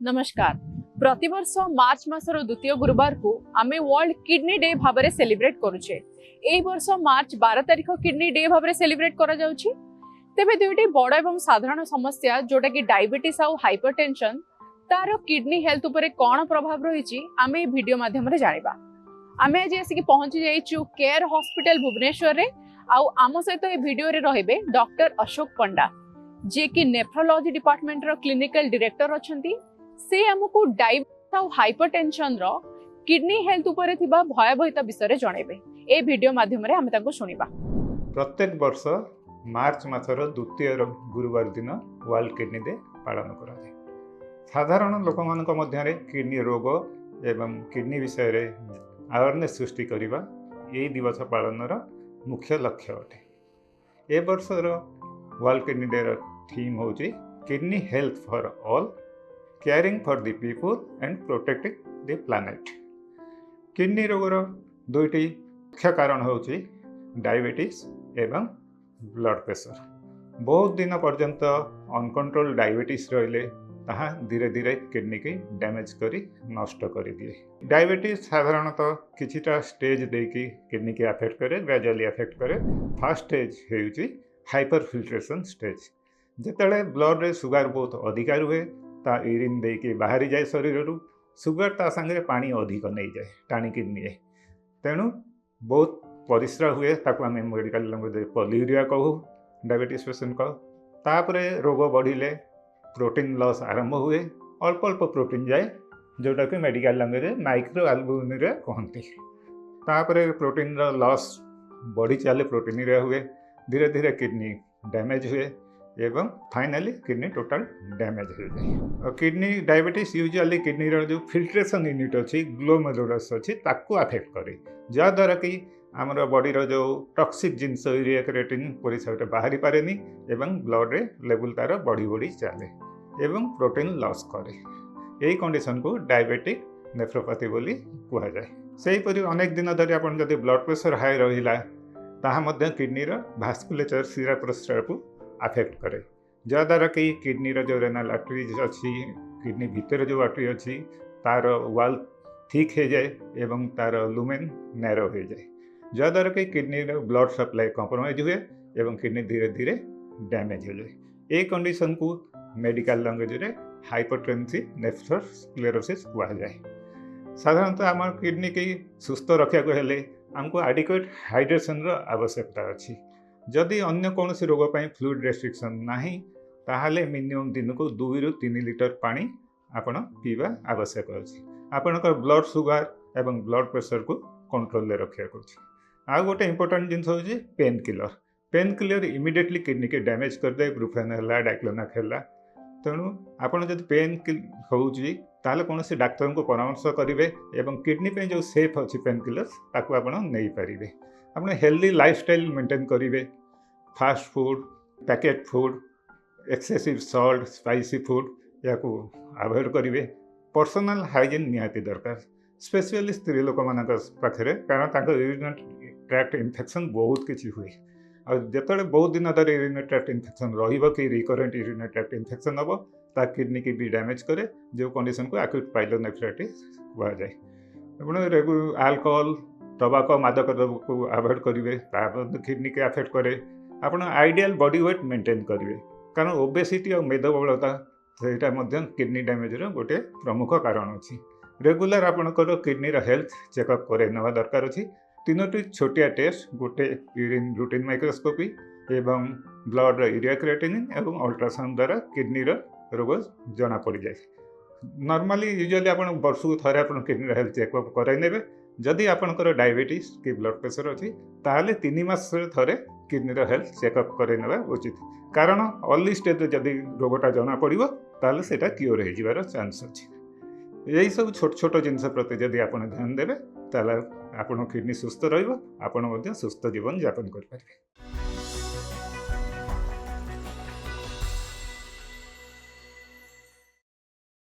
नमस्कार। प्रतिवर्ष मार्च मासर द्वितीय गुरुवार को आमे वर्ल्ड किडनी डे भाव में सेलिब्रेट करुचे। एई वर्ष मार्च 12 तारिख किडनी डे भाव में सेलिब्रेट करा जाउची। तेबे दुईटी बड़ एवं साधारण समस्या जोटा कि डायबिटीज आउ हाइपरटेंशन तार किडनी हेल्थ उपरे कोन प्रभाव रहिची आमे वीडियो माध्यम रे जानिबा। आमे आज आसिक पहुंची जाइछु केयर हॉस्पिटल भुवनेश्वर रे। आउ आम सहित ए वीडियो रे रहिबे डॉक्टर अशोक पंडा जे कि नेफ्रोलॉजी डिपार्टमेंट रो क्लिनिकल डायरेक्टर अछंती। से हमको डायबिटीज और हाइपरटेंशन रो किडनी हेल्थ उपरे थिबा भयावहता विषय जणेबे। ए वीडियो माध्यम रे हम ताको सुनिबा। प्रत्येक वर्ष मार्च मासर द्वितीय गुरुवार दिन वर्ल्ड किडनी डे पालन करा जाय। साधारण लोक मानक मध्य किडनी रोग एवं किडनी विषय रे अवेयरनेस सृष्टि करिबा एई दिवस पालनर मुख्य लक्ष्य अटे। ए वर्षर वर्ल्ड किडनी डे रो थीम होची kidney health for all, caring for the people and protecting the planet। Kidney रोगर दुईटी मुख्य कारण होची डायबिटीज एवं ब्लड प्रेशर। बहुत दिन पर्यंत अनकंट्रोल डायबिटीज रहिले ताहा धीरे धीरे किडनी की डैमेज करी नष्ट कर दिए। डायबिटीज साधारणतः किछिटा स्टेज देकी किडनी की अफेक्ट करे, ग्रेजुअली अफेक्ट करे। फर्स्ट स्टेज हेउची हाइपर फिल्ट्रेशन स्टेज। जेतेले ब्लड रे सुगर बहुत अधिक रुहे ता यूरिन देके बाहरी जाए शरीर रू, सुगर ता संगे पानी अधिक नहीं जाए टाणिकी निए, तेणु बहुत परिश्रा हुए ताको आम मेडिकल लैंग्वेज पॉलीयूरिया कहू डायबिटीज पेशेंट कह। तापरे रोग बढ़िले प्रोटीन लॉस आरंभ हुए, अल्प अल्प प्रोटीन जाए जोटा कि मेडिकल लैंग्वेज माइक्रो एल्बुमिन कहती। तापरे प्रोटीन लॉस बढ़ी चले प्रोटीन हुए, धीरे धीरे किडनी डैमेज हुए एवं फाइनली किडनी टोटल डैमेज हो जाए। किडनी डायबिटीज यूजुअली किडनी जो फिल्ट्रेशन यूनिट अच्छी ग्लोमेरुलस अच्छी ताकू अफेक्ट करे, जहाँद्वारा कि आमर बॉडी जो टॉक्सिक जिनस यूरिया क्रिएटिन परिसा बाहरी पारे एवं ब्लड रे लेवल तार बढ़ी बढ़ी चले एवं प्रोटीन लॉस करे। यही कंडीशन को डायबिटिक नेफ्रोपैथी बोली कह जाए। सेहीपरि अनेक दिन धरी आप जब ब्लड प्रेशर हाई रहा ताहा मध्य किडनी भास्कुलेचर शिरा प्रशिरा को अफेक्ट करे, जहाँद्वारा कि किडनी जो रेनाल आर्टरीज अच्छी किडनी भितर जो आर्टरी अच्छी तार वाल थिक हो जाए एवं तार लुमेन नैरो हो जाए, जहाँद्वारा कि किडनी ब्लड सप्लाई कॉम्प्रोमाइज हुए एवं किडनी धीरे धीरे डैमेज हो जाए। ये कंडीशन को मेडिकल लैंग्वेज रे हाइपरटेंसिव नेफ्रोस्क्लेरोसिस कहा जाए। साधारणतः आम किडनी की सुस्थ रखा हेले आमको एडिक्वेट हाइड्रेशन आवश्यकता अच्छी। जदि अन्य कौन रोग पर फ्लूइड रेस्ट्रिक्शन नाही ताहले मिनिमम दिन को 2 ରୁ 3 लिटर पानी आपण पीवा आवश्यक अच्छी। आपणकर ब्लड सुगर एवं ब्लड प्रेशर को कंट्रोल रखा कर। आ गोटे इंपोर्टेंट जिन हूँ pain killer. Pain killer immediately kidney के डैमेज करदे, ब्रुफेन है डाइक्लोनाक है। तेणु आपड़ जब पेन होची ताहले कौन डाक्तर को परामर्श करेंगे एवं किडनी पे जो सेफ अच्छी पेन किलर्स ताकू आप नहीं पारे। आप हेल्दी लाइफस्टाइल मेंटेन करेंगे, fast food, packet food, excessive salt, spicy food या अवॉइड करेंगे। पर्सनल हाइजीन निहाती दरकार, स्पेशली स्त्री लोक मान पाखे, कारण यूरिनरी ट्रैक्ट इन्फेक्शन बहुत किसी हुए। और जिते बहुत दिन धरी यूरिनरी ट्रैक्ट इन्फेक्शन रही रिकरेंट यूरिनरी ट्रैक्ट इन्फेक्शन हम ता किडनी की भी डैमेज करे, जो कंडीशन को एक्यूट पाइलोनेफ्राइटिस कहा जाए। अल्कोहल, टबाको, मादक द्रव्य को अवॉइड करेंगे, किडनी के अफेक्ट करे। आप आइडियल बॉडी वेट मेंटेन करेंगे, कारण ओबेसिटी और मेदबहुलता से किडनी डैमेज गोटे प्रमुख कारण अच्छी। रेगुलर आपंकर किडनी हेल्थ चेकअप करे नवा दरकार अच्छी। 3टी छोटिया टेस्ट, गोटे यूरिन रूटीन माइक्रोस्कोपी एवं ब्लड यूरिया क्रिएटिनिन एवं अल्ट्रासाउंड द्वारा किडनी रोग जना पड़ जाए। नॉर्मली यूजुअली आप वर्ष को थे आप किडनी हेल्थ चेकअप कराइने। जदि आपंकर डायबिटीज कि ब्लड प्रेशर अच्छी ताहले 3 मास थे किडनी हेल्थ चेकअप कराइने उचित, कारण अर्ली स्टेज जदि रोगटा जना पड़ो ताहले सेटा क्योर हो चांस अच्छी। यही सब छोट छोट जिनस प्रति जदि आप ध्यान देवे ताहले आपन किडनी सुस्थ रहिबो, आपन सुस्थ जीवन यापन कर पारे।